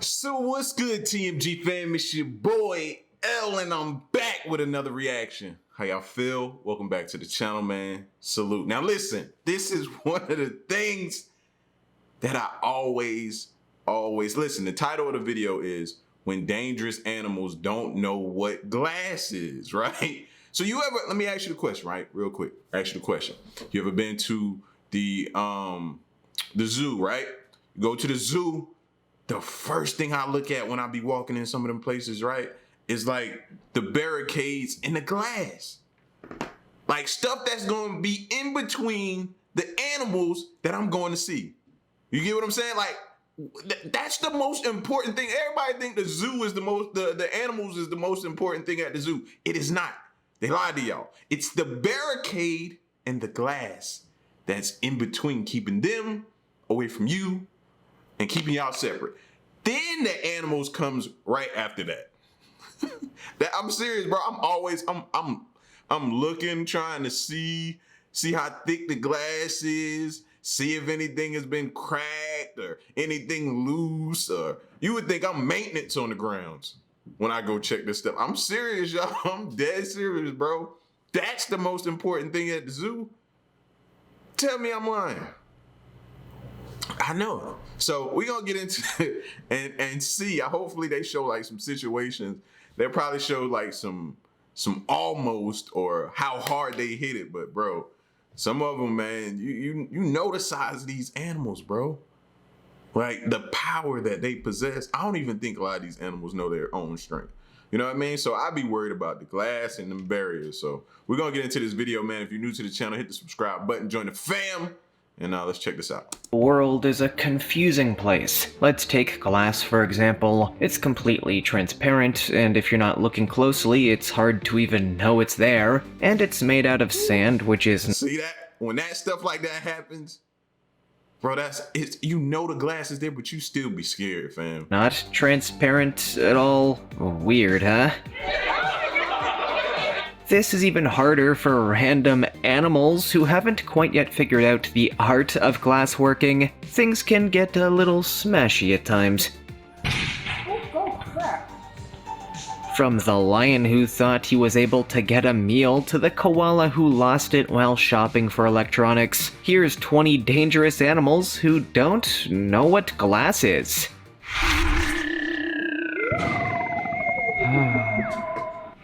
So what's good, TMG fam? It's your boy L, and I'm back with another reaction. How y'all feel? Welcome back to the channel, man. Salute. Now listen, this is one of the things that I always listen. The title of the video is When Dangerous Animals Don't Know What Glass Is, right? So let me ask you the question, right? Real quick. Ask you the question. You ever been to the zoo, right? You go to the zoo. The first thing I look at when I be walking in some of them places, right, is like the barricades and the glass. Like stuff that's going to be in between the animals that I'm going to see. You get what I'm saying? Like, that's the most important thing. Everybody think the zoo is the animals is the most important thing at the zoo. It is not. They lied to y'all. It's the barricade and the glass that's in between, keeping them away from you and keeping y'all separate. Then the animals comes right after that. I'm serious, bro. I'm looking, trying to see how thick the glass is, see if anything has been cracked or anything loose, or you would think I'm maintenance on the grounds when I go check this stuff. I'm serious, y'all. I'm dead serious, bro. That's the most important thing at the zoo. Tell me I'm lying. I know. So we're gonna get into it and see. Hopefully they show like some situations. They'll probably show like some almost or how hard they hit it. But bro, some of them, man, you know the size of these animals, bro. Like the power that they possess. I don't even think a lot of these animals know their own strength. You know what I mean? So I'd be worried about the glass and them barriers. So we're gonna get into this video, man. If you're new to the channel, hit the subscribe button, join the fam. And now let's check this out. The world is a confusing place. Let's take glass for example. It's completely transparent, and if you're not looking closely, it's hard to even know it's there. And it's made out of sand, which is... See that? When that stuff like that happens, bro, you know the glass is there, but you still be scared, fam. Not transparent at all. Weird, huh? This is even harder for random animals who haven't quite yet figured out the art of glass working. Things can get a little smashy at times. Oh, crap. From the lion who thought he was able to get a meal to the koala who lost it while shopping for electronics, here's 20 dangerous animals who don't know what glass is.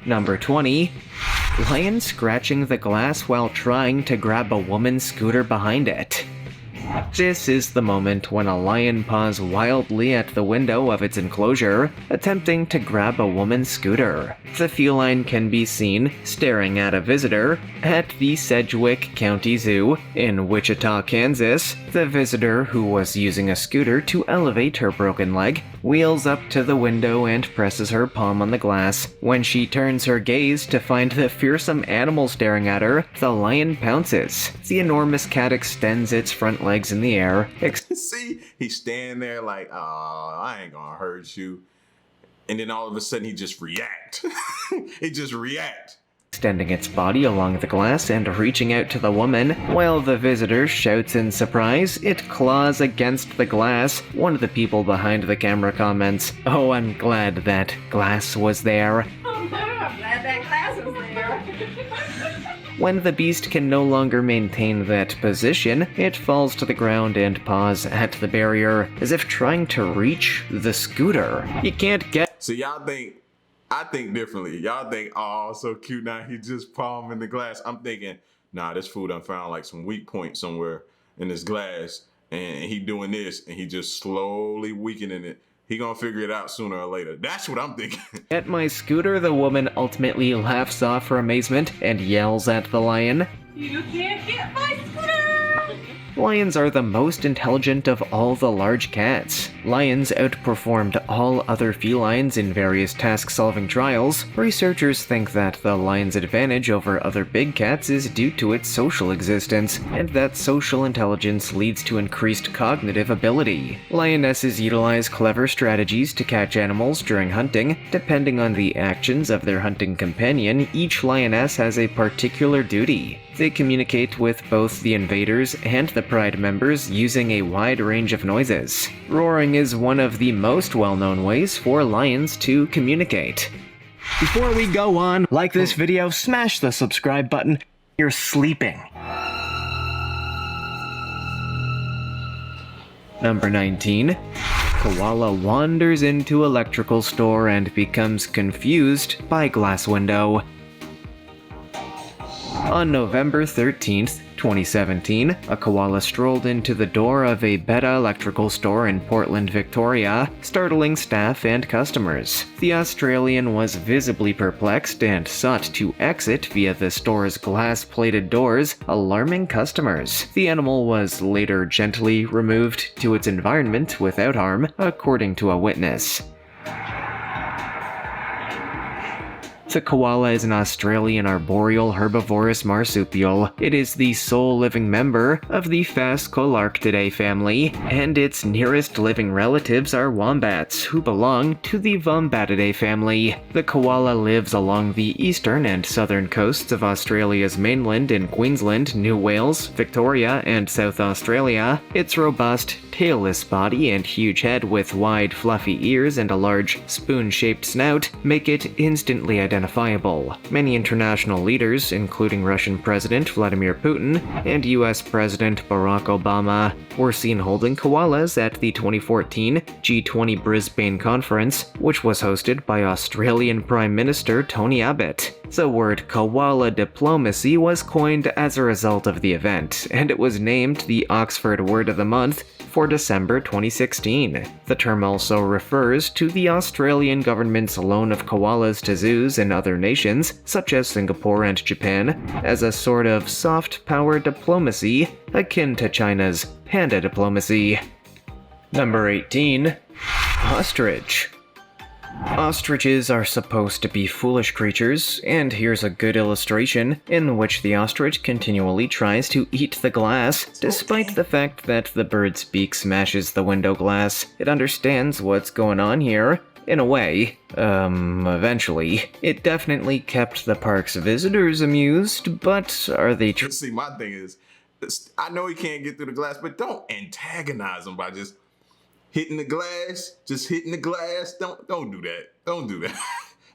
Number 20. Lion scratching the glass while trying to grab a woman's scooter behind it. This is the moment when a lion paws wildly at the window of its enclosure, attempting to grab a woman's scooter. The feline can be seen staring at a visitor at the Sedgwick County Zoo in Wichita, Kansas. The visitor, who was using a scooter to elevate her broken leg, wheels up to the window and presses her palm on the glass. When she turns her gaze to find the fearsome animal staring at her, the lion pounces. The enormous cat extends its front legs in the air. See, he's standing there like, oh, I ain't gonna hurt you. And then all of a sudden he just react. He just react. Extending its body along the glass and reaching out to the woman. While the visitor shouts in surprise, it claws against the glass. One of the people behind the camera comments, "Oh, I'm glad that glass was there." I'm glad that glass was there. When the beast can no longer maintain that position, it falls to the ground and paws at the barrier, as if trying to reach the scooter. You can't get... So y'all think, I think differently. Y'all think, oh, so cute now, he just palming the glass. I'm thinking, nah, this fool done found like some weak point somewhere in this glass, and he doing this, and he just slowly weakening it. He gonna figure it out sooner or later. That's what I'm thinking. At my scooter, the woman ultimately laughs off her amazement and yells at the lion. You can't get my scooter! Lions are the most intelligent of all the large cats. Lions outperformed all other felines in various task-solving trials. Researchers think that the lion's advantage over other big cats is due to its social existence, and that social intelligence leads to increased cognitive ability. Lionesses utilize clever strategies to catch animals during hunting. Depending on the actions of their hunting companion, each lioness has a particular duty. They communicate with both the invaders and the the Pride members using a wide range of noises. Roaring is one of the most well-known ways for lions to communicate. Before we go on, like this video, smash the subscribe button. You're sleeping. Number 19. Koala wanders into electrical store and becomes confused by glass window. On November 13th, 2017, a koala strolled into the door of a Beta electrical store in Portland, Victoria, startling staff and customers. The Australian was visibly perplexed and sought to exit via the store's glass-plated doors, alarming customers. The animal was later gently removed to its environment without harm, according to a witness. The koala is an Australian arboreal herbivorous marsupial. It is the sole living member of the Phascolarctidae family, and its nearest living relatives are wombats, who belong to the Vombatidae family. The koala lives along the eastern and southern coasts of Australia's mainland in Queensland, New Wales, Victoria, and South Australia. Its robust, tailless body and huge head with wide, fluffy ears and a large, spoon-shaped snout make it instantly identifiable. Many international leaders, including Russian President Vladimir Putin and US President Barack Obama, were seen holding koalas at the 2014 G20 Brisbane conference, which was hosted by Australian Prime Minister Tony Abbott. The word koala diplomacy was coined as a result of the event, and it was named the Oxford Word of the Month for December 2016. The term also refers to the Australian government's loan of koalas to zoos in other nations, such as Singapore and Japan, as a sort of soft power diplomacy akin to China's panda diplomacy. Number 18. Ostrich. Ostriches are supposed to be foolish creatures, and here's a good illustration in which the ostrich continually tries to eat the glass, despite the fact that the bird's beak smashes the window glass. It understands what's going on here. In a way, eventually. It definitely kept the park's visitors amused, but are they See, my thing is, I know he can't get through the glass, but don't antagonize him by just hitting the glass, Don't do that. Don't do that.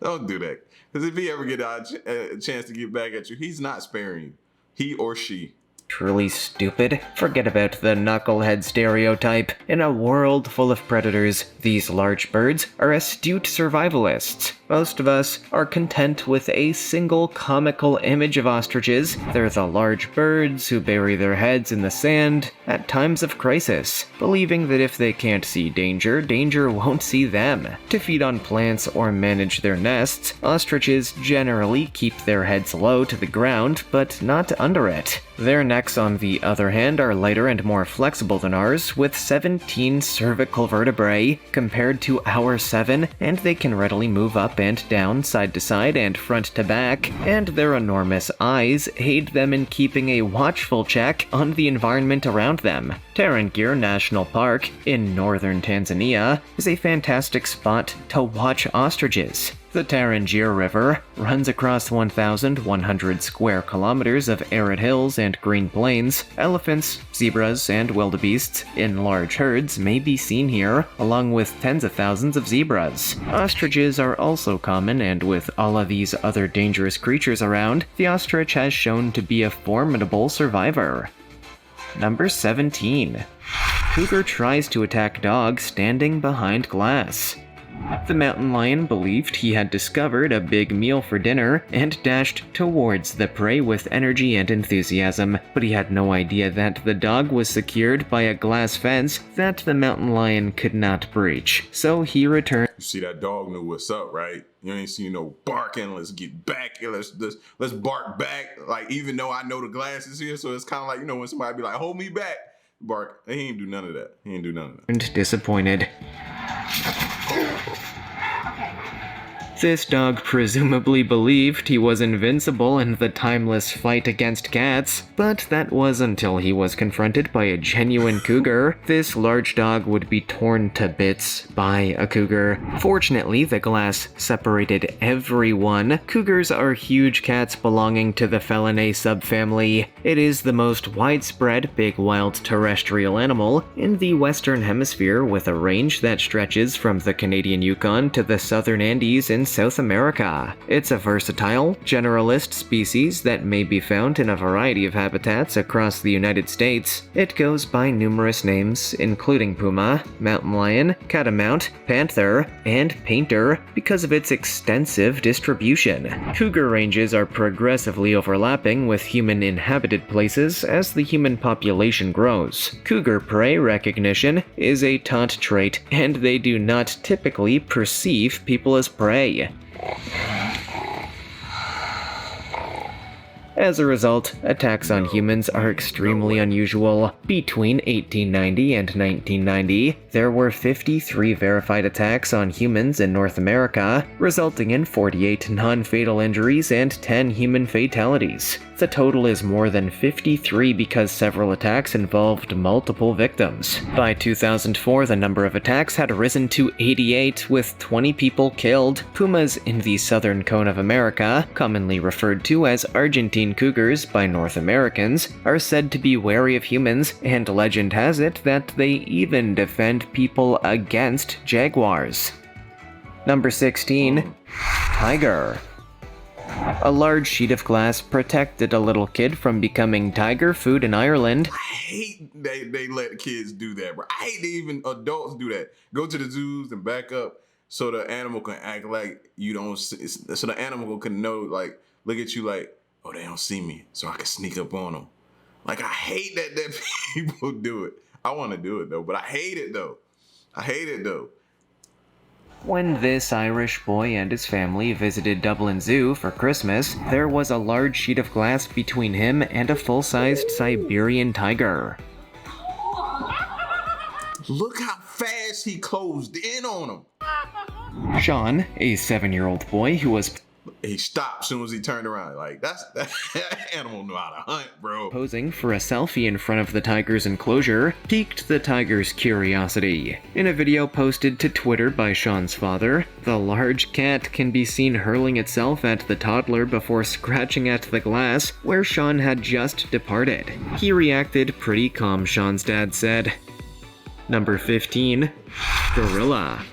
Don't do that. Because if he ever get a chance to get back at you, he's not sparing you. He or she. truly stupid? Forget about the knucklehead stereotype. In a world full of predators, these large birds are astute survivalists. Most of us are content with a single comical image of ostriches. They're the large birds who bury their heads in the sand at times of crisis, believing that if they can't see danger, danger won't see them. To feed on plants or manage their nests, ostriches generally keep their heads low to the ground, but not under it. Their necks, on the other hand, are lighter and more flexible than ours, with 17 cervical vertebrae compared to our 7, and they can readily move up and down, side to side, and front to back, and their enormous eyes aid them in keeping a watchful check on the environment around them. Tarangire National Park in northern Tanzania is a fantastic spot to watch ostriches. The Tarangire River runs across 1,100 square kilometers of arid hills and green plains. Elephants, zebras, and wildebeests in large herds may be seen here, along with tens of thousands of zebras. Ostriches are also common, and with all of these other dangerous creatures around, the ostrich has shown to be a formidable survivor. Number 17. Cougar tries to attack dog standing behind glass. The mountain lion believed he had discovered a big meal for dinner and dashed towards the prey with energy and enthusiasm, but he had no idea that the dog was secured by a glass fence that the mountain lion could not breach. So he returned. You see, that dog knew what's up, right? You ain't see no barking. Let's get back. Let's bark back. Like, even though I know the glass is here, so it's kind of like, you know, when somebody be like, hold me back, bark. He ain't do none of that. Disappointed. This dog presumably believed he was invincible in the timeless fight against cats, but that was until he was confronted by a genuine cougar. This large dog would be torn to bits by a cougar. Fortunately, the glass separated everyone. Cougars are huge cats belonging to the felinae subfamily. It is the most widespread big wild terrestrial animal in the Western Hemisphere, with a range that stretches from the Canadian Yukon to the southern Andes in South America. It's a versatile, generalist species that may be found in a variety of habitats across the United States. It goes by numerous names, including puma, mountain lion, catamount, panther, and painter, because of its extensive distribution. Cougar ranges are progressively overlapping with human-inhabited places as the human population grows. Cougar prey recognition is a taught trait, and they do not typically perceive people as prey. As a result, attacks on humans are extremely unusual. Between 1890 and 1990, there were 53 verified attacks on humans in North America, resulting in 48 non-fatal injuries and 10 human fatalities. The total is more than 53 because several attacks involved multiple victims. By 2004, the number of attacks had risen to 88, with 20 people killed. Pumas in the southern cone of America, commonly referred to as Argentine cougars by North Americans, are said to be wary of humans, and legend has it that they even defend people against jaguars. Number 16. Tiger. A large sheet of glass protected a little kid from becoming tiger food in Ireland. I hate they let kids do that, bro. I hate that even adults do that. Go to the zoos and back up so the animal can act like you don't see, so the animal can know, like, look at you like, oh, they don't see me, so I can sneak up on them. Like, I hate that people do it. I want to do it, though, but I hate it, though. When this Irish boy and his family visited Dublin Zoo for Christmas, there was a large sheet of glass between him and a full-sized Siberian tiger. Look how fast he closed in on him. Sean, a 7-year-old boy who was He stopped as soon as he turned around. Like, that animal knew how to hunt, bro. posing for a selfie in front of the tiger's enclosure, piqued the tiger's curiosity. In a video posted to Twitter by Sean's father, the large cat can be seen hurling itself at the toddler before scratching at the glass where Sean had just departed. He reacted pretty calm, Sean's dad said. Number 15. Gorilla.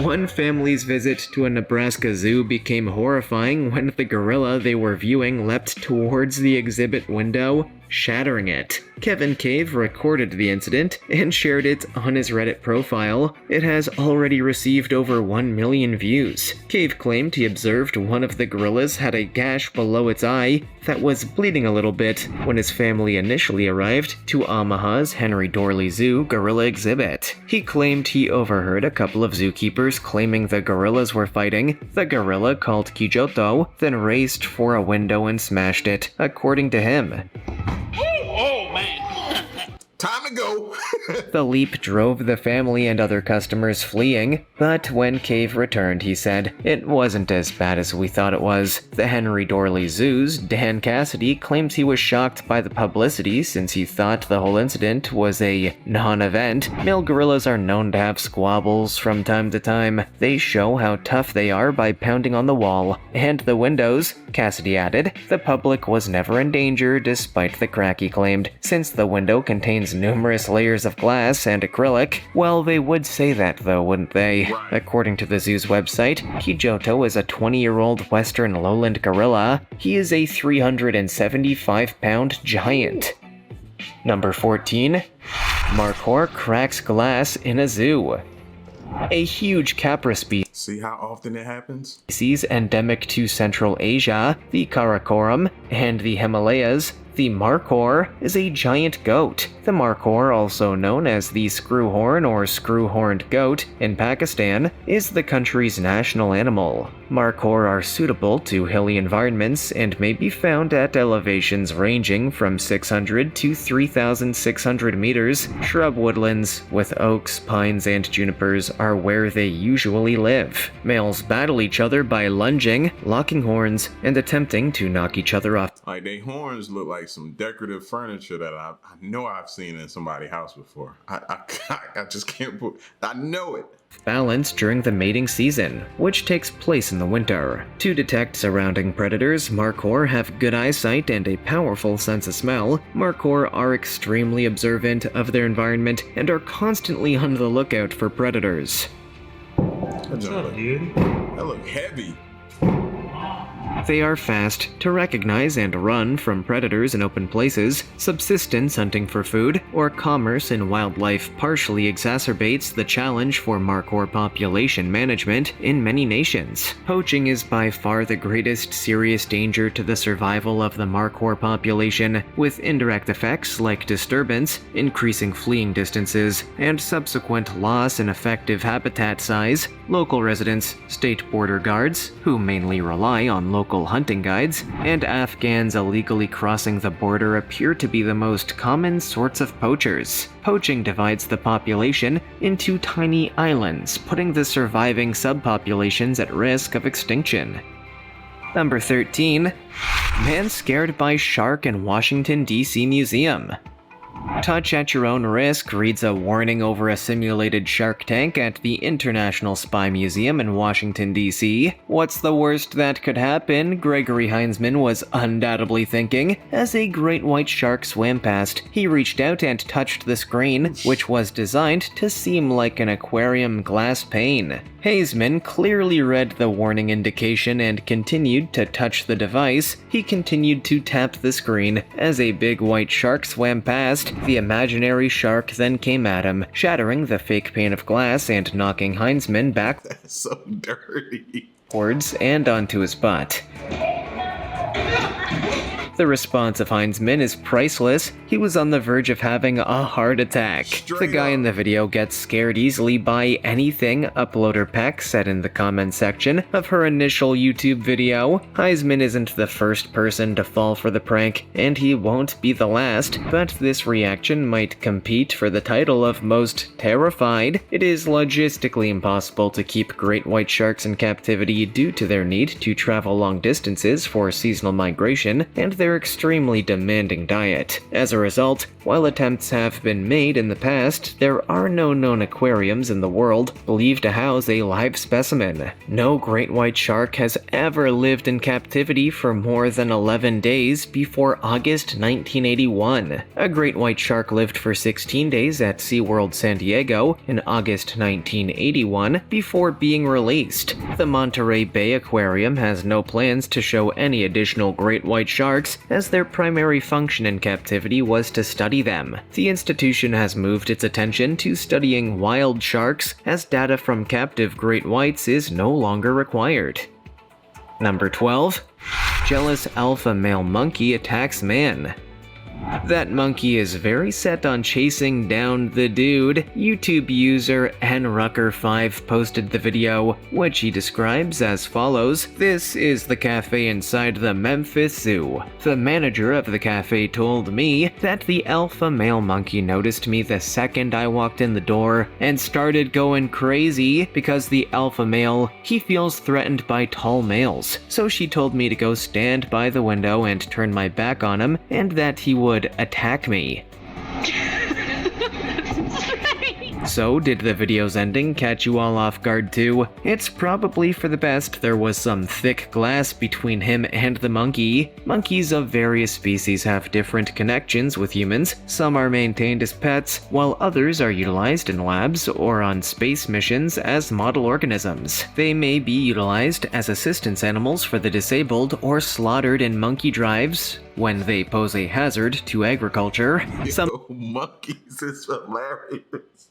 One family's visit to a Nebraska zoo became horrifying when the gorilla they were viewing leapt towards the exhibit window, shattering it. Kevin Cave recorded the incident and shared it on his Reddit profile. It has already received over 1 million views. Cave claimed he observed one of the gorillas had a gash below its eye that was bleeding a little bit when his family initially arrived to Omaha's Henry Dorley Zoo gorilla exhibit. He claimed he overheard a couple of zookeepers claiming the gorillas were fighting. The gorilla, called Kijoto, then raced for a window and smashed it, according to him. Time to go. The leap drove the family and other customers fleeing, but when Cave returned, he said, "It wasn't as bad as we thought it was." The Henry Dorley Zoo's Dan Cassidy claims he was shocked by the publicity since he thought the whole incident was a non-event. Male gorillas are known to have squabbles from time to time. They show how tough they are by pounding on the wall and the windows. Cassidy added, the public was never in danger despite the crack, he claimed, since the window contains numerous layers of glass and acrylic. Well, they would say that though, wouldn't they? Right. According to the zoo's website, Kijoto is a 20-year-old western lowland gorilla. He is a 375-pound giant. Number 14. Marcor cracks glass in a zoo. A huge capra See how often it happens? species endemic to Central Asia, the Karakoram, and the Himalayas, The Marcor is a giant goat. The Marcor, also known as the screwhorn or screw-horned goat in Pakistan, is the country's national animal. Marcor are suitable to hilly environments and may be found at elevations ranging from 600 to 3,600 meters. Shrub woodlands with oaks, pines, and junipers are where they usually live. Males battle each other by lunging, locking horns, and attempting to knock each other off. Like, they horns look like some decorative furniture that I know I've seen in somebody's house before. I just can't put, I know it. Balance during the mating season, which takes place in the winter. To detect surrounding predators, Marcor have good eyesight and a powerful sense of smell. Marcor are extremely observant of their environment and are constantly on the lookout for predators. What's up, dude? That look heavy. They are fast to recognize and run from predators in open places. Subsistence hunting for food or commerce in wildlife partially exacerbates the challenge for Marcor population management in many nations. Poaching is by far the greatest serious danger to the survival of the Marcor population, with indirect effects like disturbance, increasing fleeing distances, and subsequent loss in effective habitat size. Local residents, state border guards, who mainly rely on local hunting guides, and Afghans illegally crossing the border appear to be the most common sorts of poachers. Poaching divides the population into tiny islands, putting the surviving subpopulations at risk of extinction. Number 13. Man scared by shark in Washington, D.C. Museum. Touch at your own risk reads a warning over a simulated shark tank at the International Spy Museum in Washington, D.C. What's the worst that could happen? Gregory Heinzman was undoubtedly thinking as a great white shark swam past. He reached out and touched the screen, which was designed to seem like an aquarium glass pane. Heinzman clearly read the warning indication and continued to touch the device. He continued to tap the screen as a big white shark swam past. The imaginary shark then came at him, shattering the fake pane of glass and knocking Heinzman That's so dirty. backwards and onto his butt. The response of Heinzman is priceless. He was on the verge of having a heart attack. The guy in the video gets scared easily by anything, uploader Peck said in the comment section of her initial YouTube video. Heinzman isn't the first person to fall for the prank, and he won't be the last, but this reaction might compete for the title of most terrified. It is logistically impossible to keep great white sharks in captivity due to their need to travel long distances for seasonal migration and their extremely demanding diet. As a result, while attempts have been made in the past, there are no known aquariums in the world believed to house a live specimen. No great white shark has ever lived in captivity for more than 11 days before August 1981. A great white shark lived for 16 days at SeaWorld San Diego in August 1981 before being released. The Monterey Bay Aquarium has no plans to show any additional great white sharks, as their primary function in captivity was to study them. The institution has moved its attention to studying wild sharks, as data from captive great whites is no longer required. Number 12. Jealous alpha male monkey attacks man. That monkey is very set on chasing down the dude. YouTube user nrucker5 posted the video, which he describes as follows. This is the cafe inside the Memphis Zoo. The manager of the cafe told me that the alpha male monkey noticed me the second I walked in the door and started going crazy because the alpha male, he feels threatened by tall males. So she told me to go stand by the window and turn my back on him, and that he would attack me. So, did the video's ending catch you all off guard too? It's probably for the best there was some thick glass between him and the monkey. Monkeys of various species have different connections with humans. Some are maintained as pets, while others are utilized in labs or on space missions as model organisms. They may be utilized as assistance animals for the disabled or slaughtered in monkey drives when they pose a hazard to agriculture. Some monkeys is hilarious.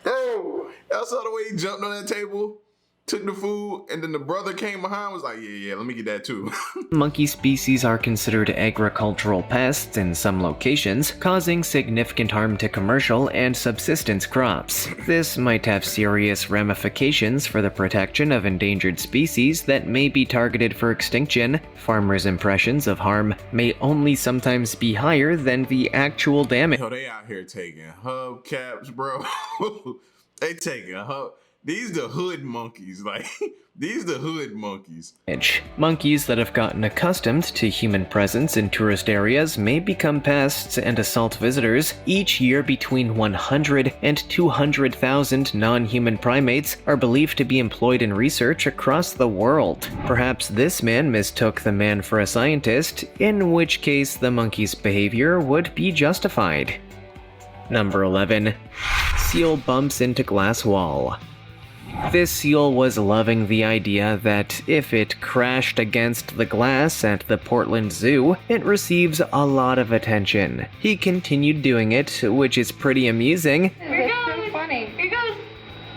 Oh, y'all saw the way he jumped on that table? took the food, and then the brother came behind, was like, yeah, let me get that too. Monkey species are considered agricultural pests in some locations, causing significant harm to commercial and subsistence crops. This might have serious ramifications for the protection of endangered species that may be targeted for extinction. Farmers' impressions of harm may only sometimes be higher than the actual damage. Yo, they out here taking hubcaps, bro. They taking These the hood monkeys, like, these the hood monkeys. Monkeys that have gotten accustomed to human presence in tourist areas may become pests and assault visitors. Each year, between 100 and 200,000 non-human primates are believed to be employed in research across the world. Perhaps this man mistook the man for a scientist, in which case the monkey's behavior would be justified. Number 11. Seal bumps into glass wall. This seal was loving the idea that if it crashed against the glass at the Portland Zoo, it receives a lot of attention. He continued doing it, which is pretty amusing. Here goes. So funny. Here goes.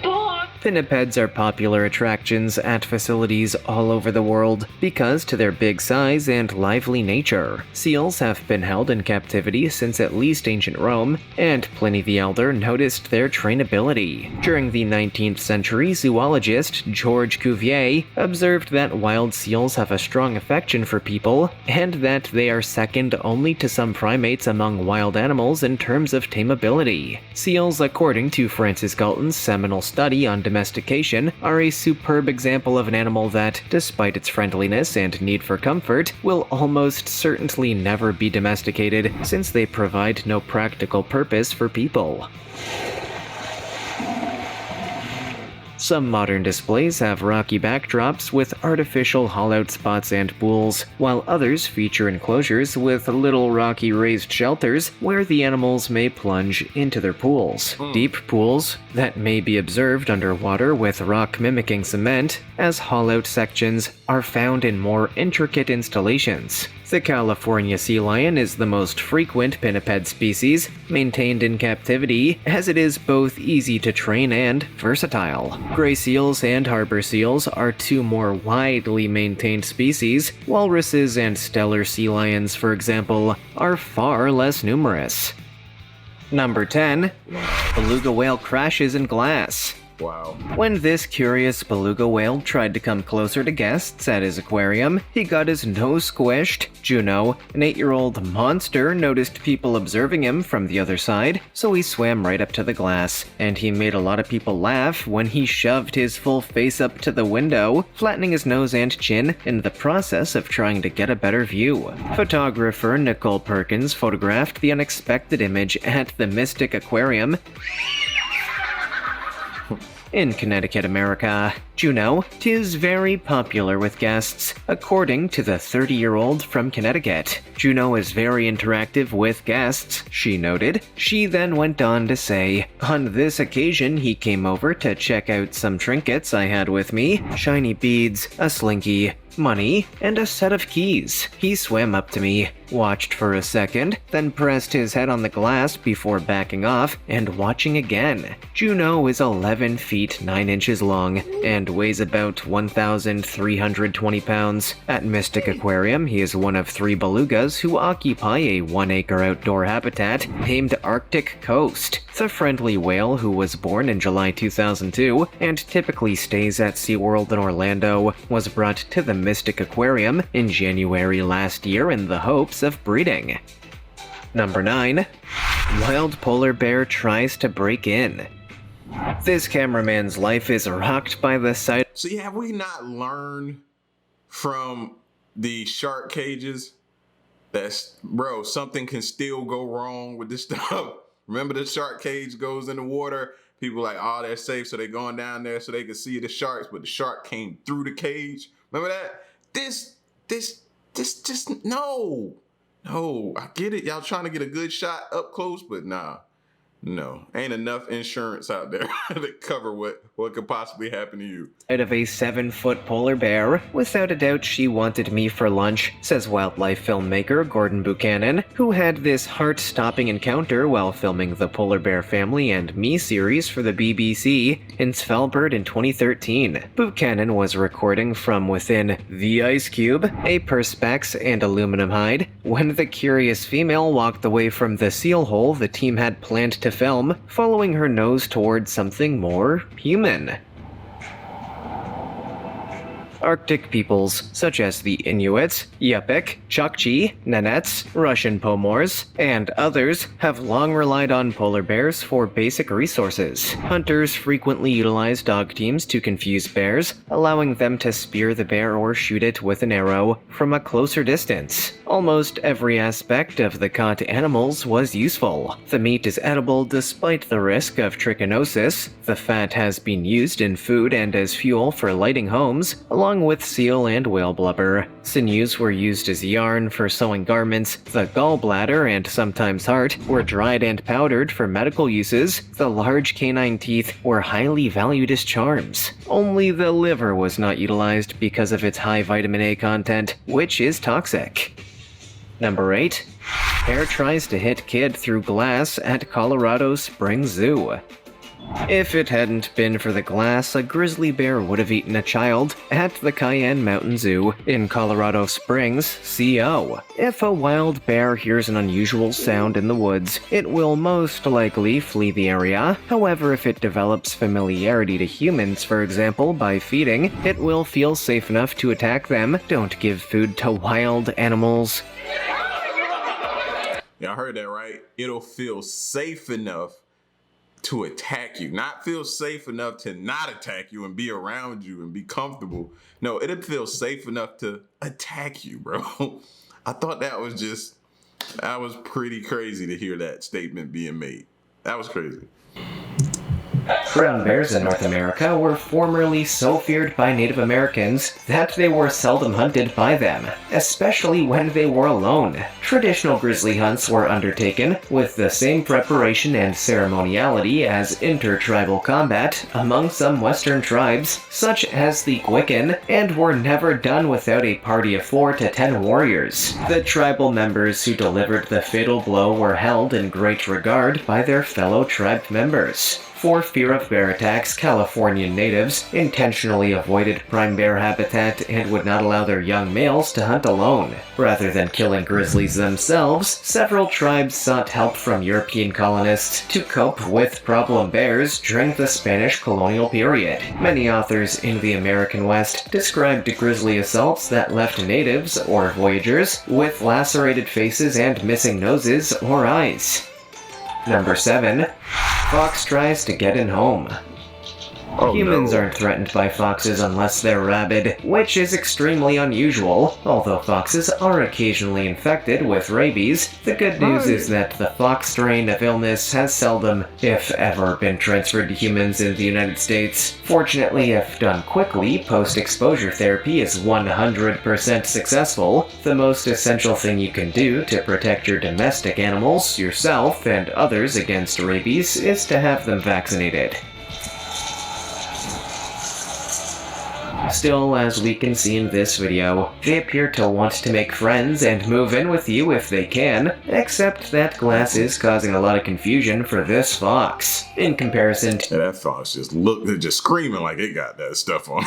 Bonk. Pinnipeds are popular attractions at facilities all over the world because to their big size and lively nature. Seals have been held in captivity since at least ancient Rome, and Pliny the Elder noticed their trainability. During the 19th century, zoologist George Cuvier observed that wild seals have a strong affection for people, and that they are second only to some primates among wild animals in terms of tameability. Seals, according to Francis Galton's seminal study on domestication, are a superb example of an animal that, despite its friendliness and need for comfort, will almost certainly never be domesticated since they provide no practical purpose for people. Some modern displays have rocky backdrops with artificial hollowed spots and pools, while others feature enclosures with little rocky raised shelters where the animals may plunge into their pools. Deep pools that may be observed underwater with rock mimicking cement, as hollowed sections are found in more intricate installations. The California sea lion is the most frequent pinniped species maintained in captivity, as it is both easy to train and versatile. Gray seals and harbor seals are two more widely maintained species. Walruses and Steller sea lions, for example, are far less numerous. Number 10. Beluga whale crashes in glass. Wow. When this curious beluga whale tried to come closer to guests at his aquarium, he got his nose squished. Juno, an 8-year-old monster, noticed people observing him from the other side, so he swam right up to the glass, and he made a lot of people laugh when he shoved his full face up to the window, flattening his nose and chin in the process of trying to get a better view. Photographer Nicole Perkins photographed the unexpected image at the Mystic Aquarium in Connecticut, America. Juno, 'tis very popular with guests, according to the 30-year-old from Connecticut. Juno is very interactive with guests, she noted. She then went on to say, on this occasion he came over to check out some trinkets I had with me, shiny beads, a slinky, money, and a set of keys. He swam up to me, watched for a second, then pressed his head on the glass before backing off and watching again. Juno is 11 feet 9 inches long and weighs about 1,320 pounds. At Mystic Aquarium, he is one of 3 belugas who occupy a 1-acre outdoor habitat named Arctic Coast. The friendly whale, who was born in July 2002 and typically stays at SeaWorld in Orlando, was brought to the Mystic Aquarium in January last year in the hopes of breeding. Number 9. Wild polar bear tries to break in. This cameraman's life is rocked by the sight. See, have we not learned from the shark cages that, bro, something can still go wrong with this stuff? Remember the shark cage goes in the water, people are like, oh, they're safe, so they're going down there so they can see the sharks, but the shark came through the cage. Remember that? This just, no, I get it. Y'all trying to get a good shot up close, but nah, No, ain't enough insurance out there to cover what could possibly happen to you. Out of a 7-foot polar bear, without a doubt she wanted me for lunch, says wildlife filmmaker Gordon Buchanan, who had this heart-stopping encounter while filming the Polar Bear Family and Me series for the BBC in Svalbard in 2013. Buchanan was recording from within the ice cube, a perspex and aluminum hide, when the curious female walked away from the seal hole the team had planned to film, following her nose toward something more human. Arctic peoples, such as the Inuits, Yupik, Chukchi, Nenets, Russian Pomors, and others, have long relied on polar bears for basic resources. Hunters frequently utilize dog teams to confuse bears, allowing them to spear the bear or shoot it with an arrow from a closer distance. Almost every aspect of the caught animals was useful. The meat is edible despite the risk of trichinosis. The fat has been used in food and as fuel for lighting homes, along with seal and whale blubber. Sinews were used as yarn for sewing garments. The gallbladder and sometimes heart were dried and powdered for medical uses. The large canine teeth were highly valued as charms. Only the liver was not utilized because of its high vitamin A content, which is toxic. Number 8. Bear tries to hit kid through glass at Colorado Springs Zoo. If it hadn't been for the glass, a grizzly bear would have eaten a child at the Cayenne Mountain Zoo in Colorado Springs, CO. If a wild bear hears an unusual sound in the woods, it will most likely flee the area. However, if it develops familiarity to humans, for example, by feeding, it will feel safe enough to attack them. Don't give food to wild animals. Y'all heard that right? It'll feel safe enough to attack you. Not feel safe enough to not attack you and be around you and be comfortable. No, it'll feel safe enough to attack you, bro. I thought that was pretty crazy to hear that statement being made. That was crazy. Brown bears in North America were formerly so feared by Native Americans that they were seldom hunted by them, especially when they were alone. Traditional grizzly hunts were undertaken with the same preparation and ceremoniality as intertribal combat among some Western tribes, such as the Gwich'in, and were never done without a party of 4 to 10 warriors. The tribal members who delivered the fatal blow were held in great regard by their fellow tribe members. For fear of bear attacks, Californian natives intentionally avoided prime bear habitat and would not allow their young males to hunt alone. Rather than killing grizzlies themselves, several tribes sought help from European colonists to cope with problem bears during the Spanish colonial period. Many authors in the American West described grizzly assaults that left natives, or voyagers, with lacerated faces and missing noses or eyes. Number 7. Fox tries to get in home. Humans aren't threatened by foxes unless they're rabid, which is extremely unusual. Although foxes are occasionally infected with rabies, the good news is that the fox strain of illness has seldom, if ever, been transferred to humans in the United States. Fortunately, if done quickly, post-exposure therapy is 100% successful. The most essential thing you can do to protect your domestic animals, yourself, and others against rabies is to have them vaccinated. Still, as we can see in this video, they appear to want to make friends and move in with you if they can, except that glass is causing a lot of confusion for this fox. In comparison to that fox just screaming like it got that stuff on.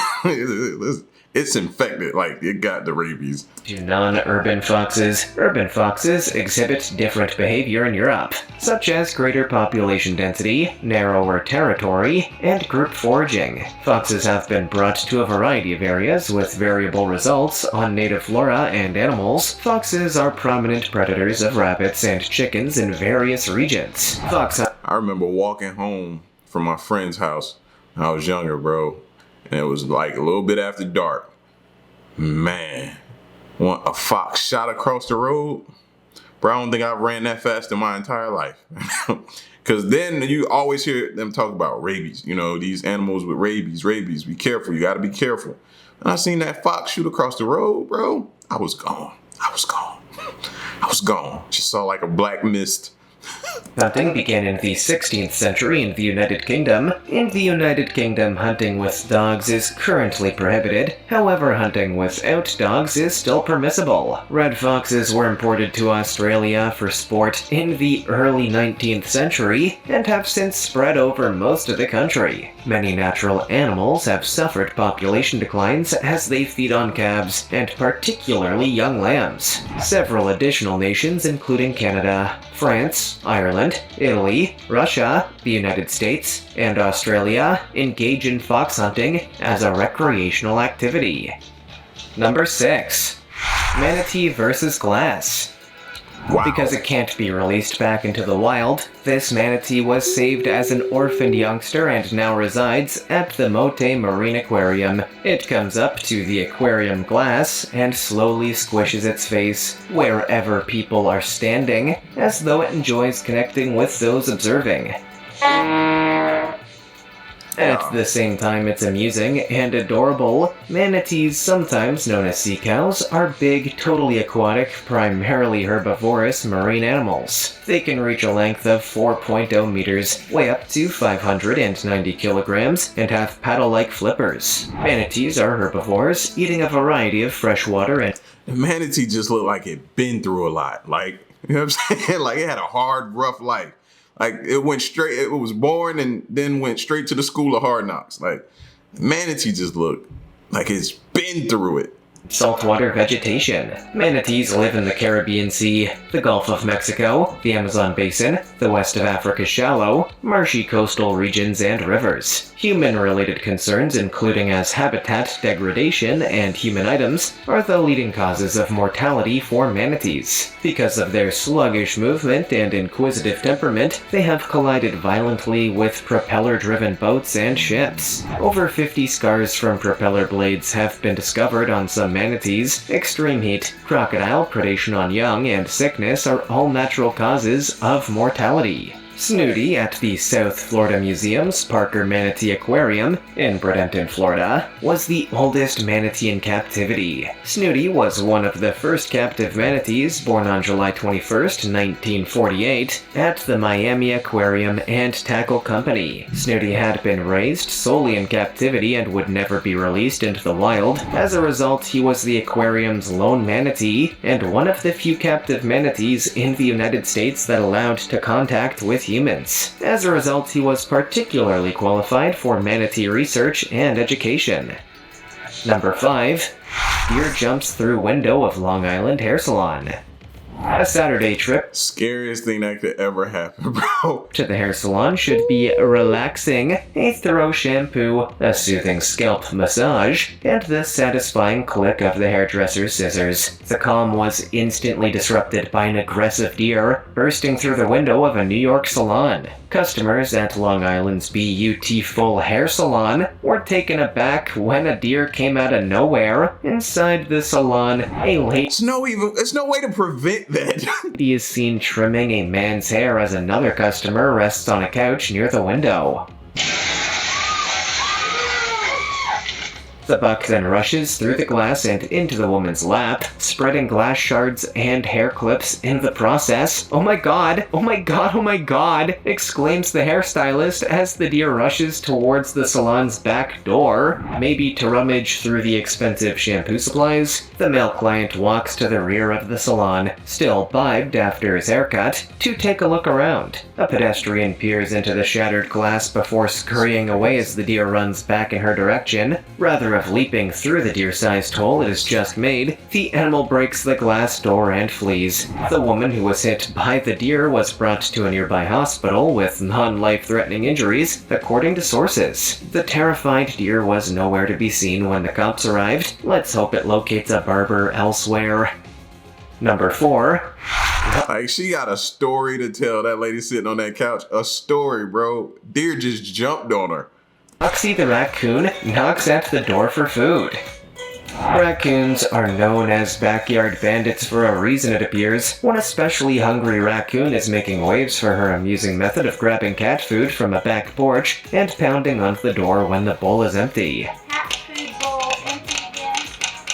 It's infected, like it got the rabies. To non-urban foxes, urban foxes exhibit different behavior in Europe, such as greater population density, narrower territory, and group foraging. Foxes have been brought to a variety of areas with variable results on native flora and animals. Foxes are prominent predators of rabbits and chickens in various regions. I remember walking home from my friend's house when I was younger, bro. And it was like a little bit after dark. Man, when a fox shot across the road, bro, I don't think I've ran that fast in my entire life. Because then you always hear them talk about rabies. You know, these animals with rabies, be careful. You got to be careful. And I seen that fox shoot across the road, bro. I was gone. Just saw like a black mist Hunting began in the 16th century in the United Kingdom. In the United Kingdom, hunting with dogs is currently prohibited. However, hunting without dogs is still permissible. Red foxes were imported to Australia for sport in the early 19th century and have since spread over most of the country. Many natural animals have suffered population declines as they feed on calves, and particularly young lambs. Several additional nations, including Canada, France, Ireland, Italy, Russia, the United States, and Australia, engage in fox hunting as a recreational activity. Number 6. Manatee versus glass. Wow. Because it can't be released back into the wild, this manatee was saved as an orphaned youngster and now resides at the Manatee Marine Aquarium. It comes up to the aquarium glass and slowly squishes its face wherever people are standing, as though it enjoys connecting with those observing. At the same time it's amusing and adorable, manatees, sometimes known as sea cows, are big, totally aquatic, primarily herbivorous marine animals. They can reach a length of 4.0 meters, weigh up to 590 kilograms, and have paddle-like flippers. Manatees are herbivores, eating a variety of freshwater and Manatee just looked like it been through a lot. Like, you know what I'm saying? Like, it had a hard, rough life. Like, it was born and then went straight to the school of hard knocks. Like, manatee just looked like it's been through it. saltwater vegetation. Manatees live in the Caribbean Sea, the Gulf of Mexico, the Amazon Basin, the west of Africa's shallow, marshy coastal regions, and rivers. Human-related concerns, including as habitat degradation and human items, are the leading causes of mortality for manatees. Because of their sluggish movement and inquisitive temperament, they have collided violently with propeller-driven boats and ships. Over 50 scars from propeller blades have been discovered on some manatees. Extreme heat, crocodile predation on young, and sickness are all natural causes of mortality. Snooty at the South Florida Museum's Parker Manatee Aquarium in Bradenton, Florida, was the oldest manatee in captivity. Snooty was one of the first captive manatees born on July 21st, 1948, at the Miami Aquarium and Tackle Company. Snooty had been raised solely in captivity and would never be released into the wild. As a result, he was the aquarium's lone manatee and one of the few captive manatees in the United States that allowed to contact with humans. As a result, he was particularly qualified for manatee research and education. Number 5. Deer jumps through window of Long Island hair salon. A Saturday trip Scariest thing that could ever happen, bro. to the hair salon should be relaxing. A thorough shampoo, a soothing scalp massage, and the satisfying click of the hairdresser's scissors. The calm was instantly disrupted by an aggressive deer bursting through the window of a New York salon. Customers at Long Island's Beautiful Hair Salon were taken aback when a deer came out of nowhere. Inside the salon, a lady It's no way to prevent that. is seen trimming a man's hair as another customer rests on a couch near the window. The buck then rushes through the glass and into the woman's lap, spreading glass shards and hair clips in the process. "Oh my god! Oh my god! Oh my god!" exclaims the hairstylist as the deer rushes towards the salon's back door, maybe to rummage through the expensive shampoo supplies. The male client walks to the rear of the salon, still bibed after his haircut, to take a look around. A pedestrian peers into the shattered glass before scurrying away as the deer runs back in her direction. Rather of leaping through the deer-sized hole it has just made, the animal breaks the glass door and flees. The woman who was hit by the deer was brought to a nearby hospital with non-life-threatening injuries, according to sources. The terrified deer was nowhere to be seen when the cops arrived. Let's hope it locates a barber elsewhere. Number 4. Like, she got a story to tell, that lady sitting on that couch. A story, bro. Deer just jumped on her. Foxy the raccoon knocks at the door for food. Raccoons are known as backyard bandits for a reason, it appears. One especially hungry raccoon is making waves for her amusing method of grabbing cat food from a back porch and pounding on the door when the bowl is empty. Cat food bowl empty again.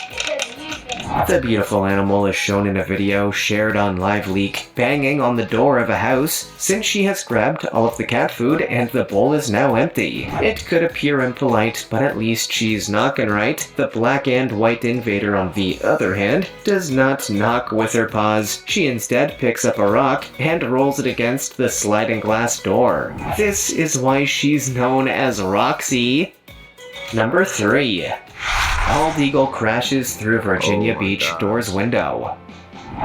Because you've been The beautiful animal is shown in a video shared on LiveLeak, banging on the door of a house since she has grabbed all of the cat food and the bowl is now empty. It could appear impolite, but at least she's knocking right. The black and white invader, on the other hand, does not knock with her paws. She instead picks up a rock and rolls it against the sliding glass door. This is why she's known as Roxy. Number 3. Bald eagle crashes through Virginia Beach door's window.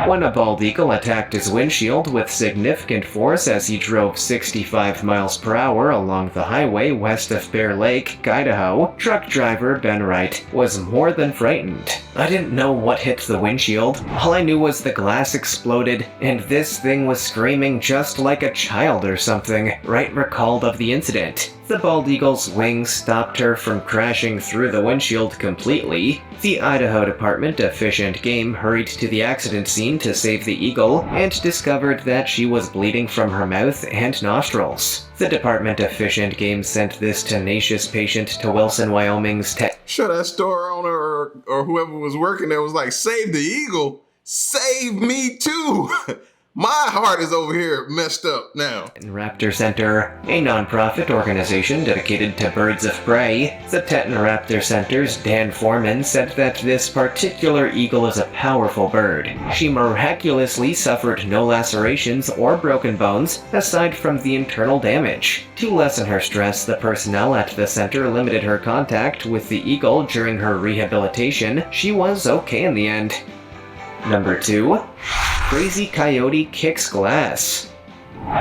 When a bald eagle attacked his windshield with significant force as he drove 65 miles per hour along the highway west of Bear Lake, Idaho, truck driver Ben Wright was more than frightened. "I didn't know what hit the windshield. All I knew was the glass exploded, and this thing was screaming just like a child or something," Wright recalled of the incident. The bald eagle's wings stopped her from crashing through the windshield completely. The Idaho Department of Fish and Game hurried to the accident scene to save the eagle and discovered that she was bleeding from her mouth and nostrils. The Department of Fish and Game sent this tenacious patient to Wilson, Wyoming's Sure, that store owner or whoever was working there was like, "Save the eagle? Save me too." My heart is over here messed up now. Raptor Center, a non-profit organization dedicated to birds of prey. The Teton Raptor Center's Dan Foreman said that this particular eagle is a powerful bird. She miraculously suffered no lacerations or broken bones, aside from the internal damage. To lessen her stress, the personnel at the center limited her contact with the eagle during her rehabilitation. She was okay in the end. Number 2. Crazy coyote kicks glass.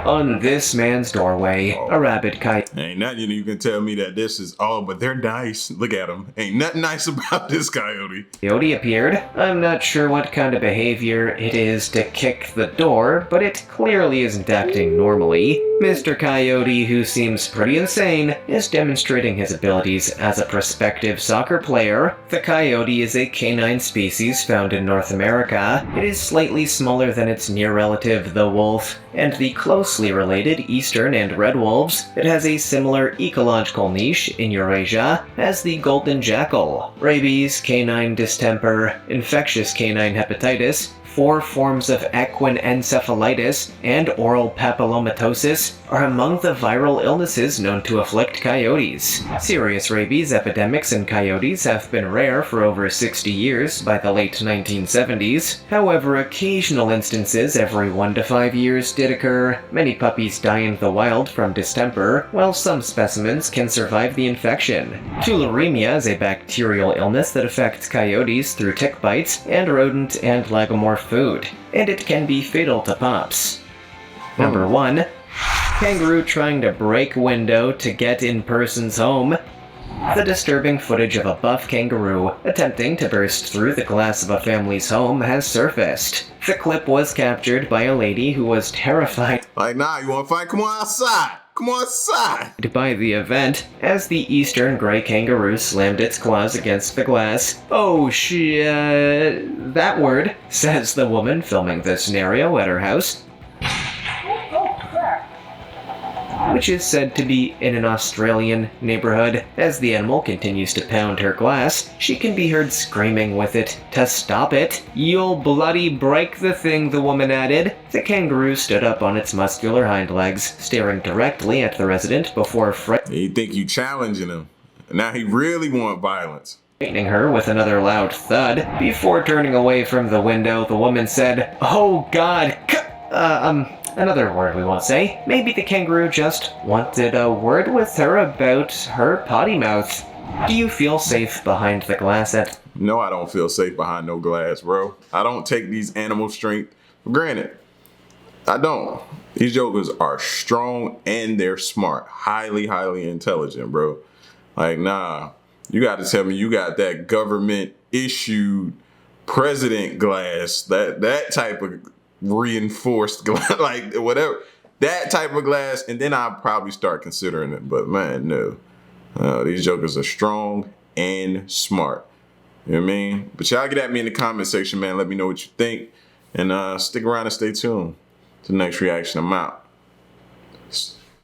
On this man's doorway, a rabid coyote. Ain't nothing you can tell me that this is all, but they're nice. Look at them. Ain't nothing nice about this coyote. Coyote appeared. I'm not sure what kind of behavior it is to kick the door, but it clearly isn't acting normally. Mr. Coyote, who seems pretty insane, is demonstrating his abilities as a prospective soccer player. The coyote is a canine species found in North America. It is slightly smaller than its near relative, the wolf, and the closely related eastern and red wolves. It has a similar ecological niche in Eurasia as the golden jackal. Rabies, canine distemper, infectious canine hepatitis, 4 forms of equine encephalitis, and oral papillomatosis are among the viral illnesses known to afflict coyotes. Serious rabies epidemics in coyotes have been rare for over 60 years by the late 1970s. However, occasional instances every 1 to 5 years did occur. Many puppies die in the wild from distemper, while some specimens can survive the infection. Tularemia is a bacterial illness that affects coyotes through tick bites and rodent and lagomorph food, and it can be fatal to pups. Number 1. Kangaroo trying to break window to get in person's home. The disturbing footage of a buff kangaroo attempting to burst through the glass of a family's home has surfaced. The clip was captured by a lady who was terrified Like, nah, you wanna fight? Come on outside. Come on outside. by the event as the eastern gray kangaroo slammed its claws against the glass. "Oh shit, that word," says the woman filming the scenario at her house, which is said to be in an Australian neighborhood. As the animal continues to pound her glass, she can be heard screaming with it to stop it. "You'll bloody break the thing," the woman added. The kangaroo stood up on its muscular hind legs, staring directly at the resident before You think you challenging him. Now he really want violence. frightening her with another loud thud. Before turning away from the window, the woman said, "Oh God, another word we won't say. Maybe the kangaroo just wanted a word with her about her potty mouth." Do you feel safe behind the glass at... No, I don't feel safe behind no glass, bro. I don't take these animal strength for granted. I don't. These jokers are strong and they're smart. Highly, highly intelligent, bro. Like, nah. You got to tell me you got that government issued president glass, that type of reinforced glass, like whatever, that type of glass, and then I'll probably start considering it. But man, no. These jokers are strong and smart. You know what I mean? But y'all get at me in the comment section, man. Let me know what you think. And stick around and stay tuned to the next reaction. I'm out.